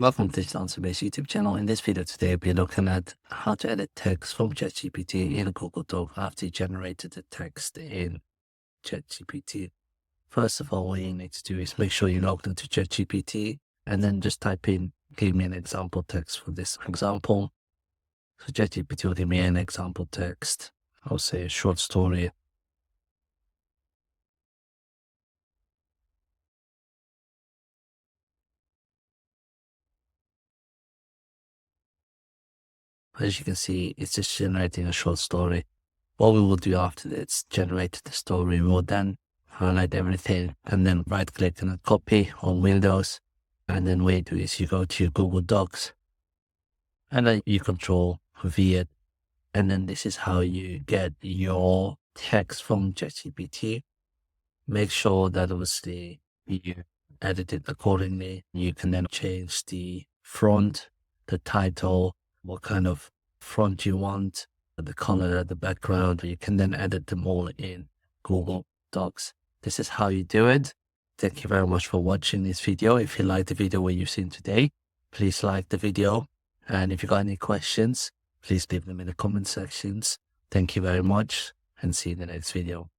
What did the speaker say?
Welcome to this Answer-Based YouTube channel. In this video today, we're looking at how to edit text from ChatGPT in a Google Doc after you generated the text in ChatGPT. First of all, what you need to do is make sure you log into ChatGPT and then just type in, give me an example text for this example. So ChatGPT will give me an example text. I'll say a short story. As you can see, it's just generating a short story. What we will do after it's generated the story, we will then highlight everything and then right click and copy on Windows. And then what you do is you go to your Google Docs and then you control V it. And then this is how you get your text from ChatGPT. Make sure that obviously you edit it accordingly. You can then change the font, the title, what kind of font you want, the color, the background. You can then edit them all in Google Docs. This is how you do it. Thank you very much for watching this video. If you like the video what you've seen today, please like the video. And if you got any questions, please leave them in the comment sections. Thank you very much and see you in the next video.